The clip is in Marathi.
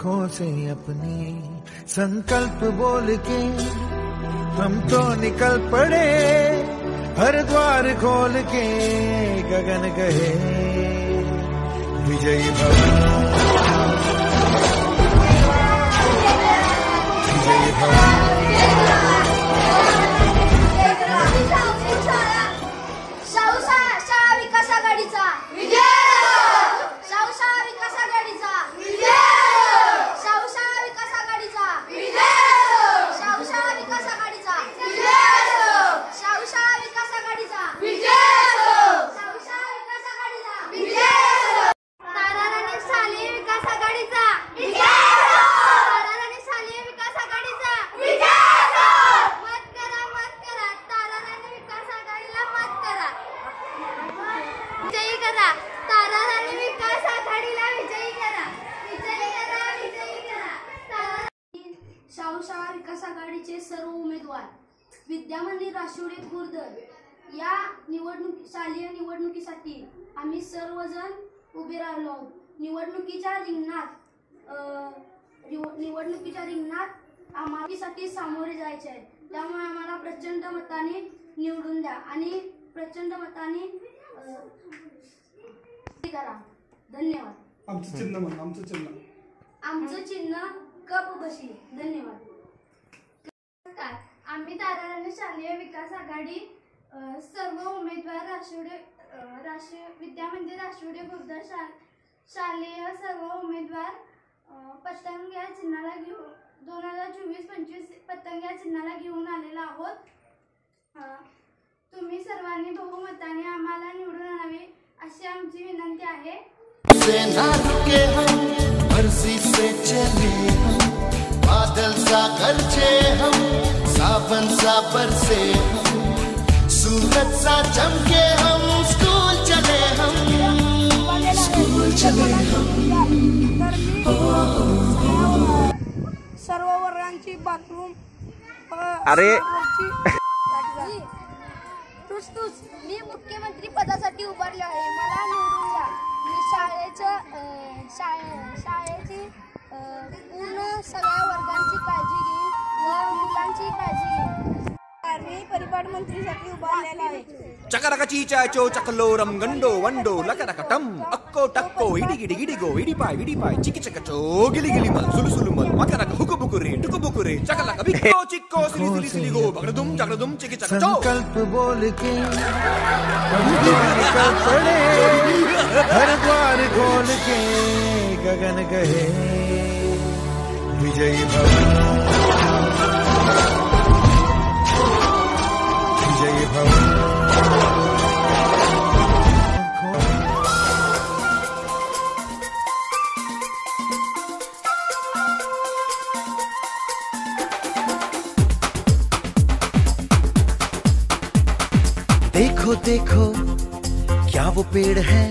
आंखों से अपनी संकल्प बोल के हम तो निकल पड़े, हर द्वार खोल के गगन कहे विजयी भव, विजयी भव। शाळा विकास आघाडीचा विजय, शाळा विकास आघाडीचा विजय, शाळा विकास आघाडीचा विजय, शाळा विकास आघाडीचा विजय, शाळा विकास आघाडीचा विजय, शाळा विकास आघाडीचा विजय, ताराराणी शालेय विकास आघाडीचा विजय, ताराराणी शालेय विकास आघाडीचा विजय। मत करा ताराराणी विकास आघाडीला मत करा, विजयी करा ताराराणी विकास आघाडीला, विजयी करा, विजयी करा, विजयी करा। शाळा विकास आघाडीचे सर्व उमेदवार विद्यामंदिर राशिवडे खुर्द या शालेय निवडणुकीसाठी आम्ही सर्वजण उभे राहिलो आहोत। निवडणुकीच्या रिंगणात आम्हाला सामोरे जायचे आहे, त्यामुळे आम्हाला प्रचंड मताने निवडून द्या आणि प्रचंड मताने करा। धन्यवाद। आमचं चिन्ह कप बशी। धन्यवाद। नमस्कार, आम्ही ताराराणी शालेय विकास आघाडी सर्व उमेदवार विद्यामंदिर राशिवडे खुर्द शालेय सर्व उमेदवार पतंग या चिन्हाला घेऊन 2024-25 पतंग या चिन्हाला घेऊन आलेला आहोत। तुम्ही सर्वांनी बहुमताने आम्हाला निवडून आणावे अशी आमची विनंती आहे। से चले हम, बादल सा गरजे हम, सावन सा बरसे हम, सूरज सा चमके हम, स्कूल चले हम, स्कूल चले हम। सर्व वर्गांची बाथरूम अरे तुस मी मुख्यमंत्री पदासाठी उभारलो आहे, मला निवडून द्या। मी शाळेची पूर्ण सगळ्या वर्गांची काळजी घेईन व मुलांची काळजी घेईन। मी परिपाठ मंत्रीसाठी उभारलेला आहे। चकरकची चाचो चकलोरम गंडो वंडो लकरकटम अक्को टक्को इडिगिडि गिडिगो इडिपाय चिकी चकचो गिली गिली मल सुलु सुलु मल मकरक हुकु बुकुरे टुकु बुकुरे चकलक बिक्को चिक्को सिली सिली सिली गो बगड़दुम चिकी चकचो संकल्प बोल के हम तो निकल पड़े, हर द्वार खोल के गगन कहे विजयी भव, विजयी भव। देखो देखो क्या वो पेड़ है